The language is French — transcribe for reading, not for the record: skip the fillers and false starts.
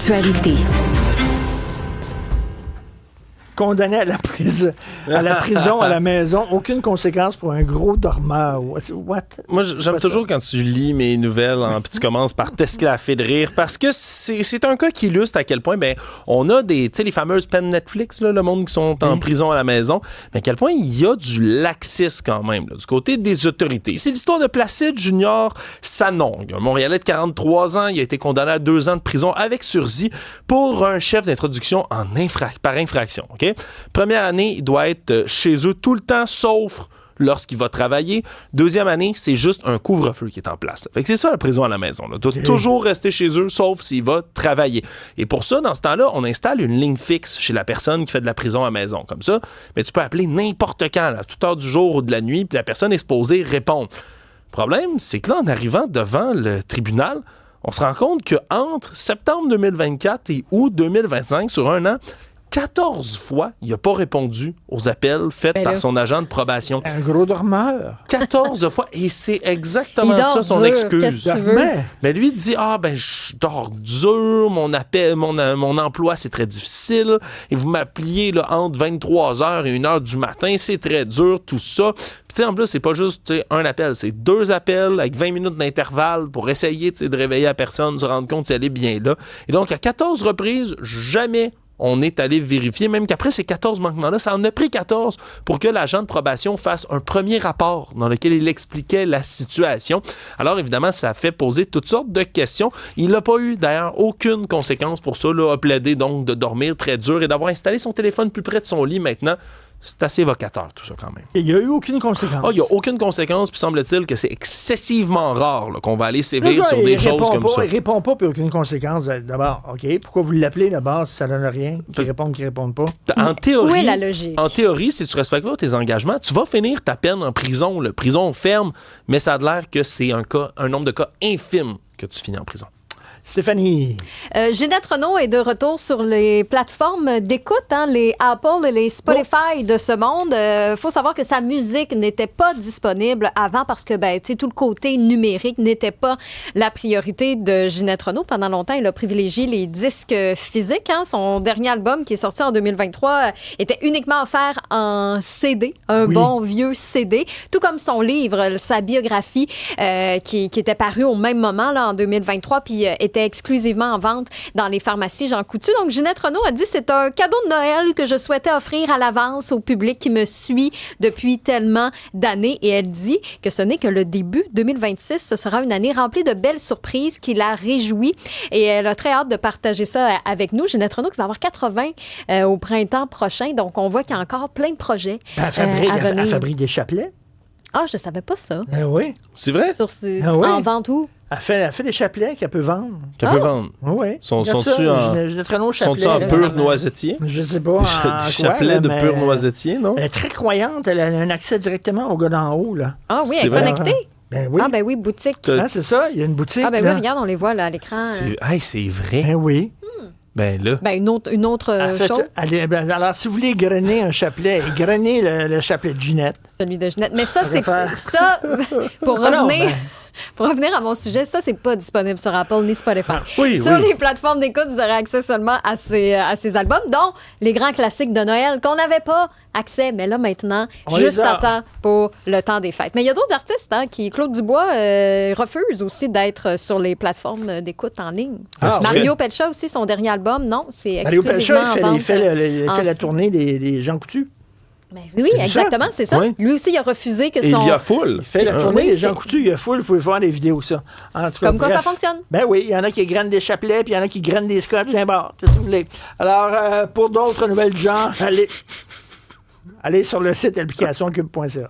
L'actualité. Condamné à la prison, à la maison, aucune conséquence pour un gros dormeur. What? Moi, j'aime toujours quand tu lis mes nouvelles puis tu commences par t'esclaffer de rire parce que c'est un cas qui illustre à quel point on a les fameuses peines Netflix, là, le monde qui sont en prison à la maison, mais à quel point il y a du laxisme quand même là, du côté des autorités. C'est l'histoire de Placide Junior Sanon, un Montréalais de 43 ans. Il a été condamné à 2 ans de prison avec sursis pour un chef d'introduction par infraction. Okay? Première année, il doit être chez eux tout le temps, sauf lorsqu'il va travailler. Deuxième année, c'est juste un couvre-feu qui est en place. Fait que c'est ça la prison à la maison. Il doit toujours rester chez eux, sauf s'il va travailler. Et pour ça, dans ce temps-là, on installe une ligne fixe chez la personne qui fait de la prison à la maison. Comme ça, mais tu peux appeler n'importe quand, à toute heure du jour ou de la nuit, puis la personne est supposée répondre. Le problème, c'est que là, en arrivant devant le tribunal, on se rend compte qu'entre septembre 2024 et août 2025, sur un an, 14 fois, il n'a pas répondu aux appels faits par son agent de probation. Un gros dormeur. 14 fois. Et c'est exactement ça son excuse. Qu'est-ce que tu veux? Mais lui, il dit, je dors dur, mon emploi, c'est très difficile. Et vous m'appeliez là, entre 23h et 1h du matin, c'est très dur, tout ça. Puis en plus, c'est pas juste un appel, c'est 2 appels avec 20 minutes d'intervalle pour essayer de réveiller la personne, se rendre compte si elle est bien là. Et donc, à 14 reprises, jamais on est allé vérifier, même qu'après ces 14 manquements-là, ça en a pris 14 pour que l'agent de probation fasse un premier rapport dans lequel il expliquait la situation. Alors, évidemment, ça fait poser toutes sortes de questions. Il n'a pas eu, d'ailleurs, aucune conséquence pour ça. Il a plaidé donc de dormir très dur et d'avoir installé son téléphone plus près de son lit maintenant. C'est assez évocateur, tout ça, quand même. Il n'y a eu aucune conséquence. Il n'y a aucune conséquence, puis semble-t-il que c'est excessivement rare là, qu'on va aller sévir sur des choses comme ça. Il ne répond pas, puis aucune conséquence. D'abord, OK, pourquoi vous l'appelez d'abord si ça ne donne rien? Qu'il réponde pas? En théorie, où est la logique? En théorie, si tu ne respectes pas tes engagements, tu vas finir ta peine en prison. La prison ferme, mais ça a l'air que c'est un nombre de cas infime que tu finis en prison. Stéphanie. Ginette Renault est de retour sur les plateformes d'écoute, les Apple et les Spotify de ce monde. Faut savoir que sa musique n'était pas disponible avant parce que tout le côté numérique n'était pas la priorité de Ginette Renault. Pendant longtemps, elle a privilégié les disques physiques. Son dernier album qui est sorti en 2023 était uniquement offert en CD, bon vieux CD, tout comme son livre, sa biographie qui était paru au même moment là, en 2023, puis était exclusivement en vente dans les pharmacies Jean Coutu. Donc, Ginette Renault a dit « C'est un cadeau de Noël que je souhaitais offrir à l'avance au public qui me suit depuis tellement d'années. » Et elle dit que ce n'est que le début 2026. Ce sera une année remplie de belles surprises qui la réjouit. Et elle a très hâte de partager ça avec nous. Ginette Renault qui va avoir 80 au printemps prochain. Donc, on voit qu'il y a encore plein de projets à venir. Elle fabrique des chapelets. Ah, je savais pas ça. Oui. C'est vrai? En vente où? Elle fait des chapelets qu'elle peut vendre. Qu'elle peut vendre? Oui. Sont-ils en pur noisetier? Je sais pas. Des chapelets de pur noisetier, non? Elle est très croyante. Elle a un accès directement au gars d'en haut, là. Ah oui, elle est connectée? Ben oui. Ah ben oui, boutique. C'est ça, il y a une boutique. Ah ben oui, regarde, on les voit là à l'écran. C'est vrai? Ben oui. Ben là. Ben une autre chose. Alors, si vous voulez grainer un chapelet, grainez le chapelet de Ginette. Celui de Ginette. Mais ça, c'est ça, pour revenir... Pour revenir à mon sujet, ça, c'est pas disponible sur Apple ni Spotify. Sur les plateformes d'écoute, vous aurez accès seulement à ces albums, dont les grands classiques de Noël qu'on n'avait pas accès, mais là, maintenant, juste à temps pour le temps des fêtes. Mais il y a d'autres artistes, Claude Dubois refuse aussi d'être sur les plateformes d'écoute en ligne. Mario Pelcha aussi, son dernier album, non, c'est exclusivement en vente. Il fait la tournée des Jean Coutu. Ben oui, exactement, c'est ça. Oui. Lui aussi, il a refusé que son... Il y a foule. Il fait la tournée des Jean Coutu, il y a foule, vous pouvez voir des vidéos, ça. Comme quoi ça fonctionne. Ben oui, il y en a qui grainent des chapelets, puis il y en a qui grainent des scotch d'un bord, si vous voulez. Alors, pour d'autres nouvelles du genre, allez sur le site application cube.ca.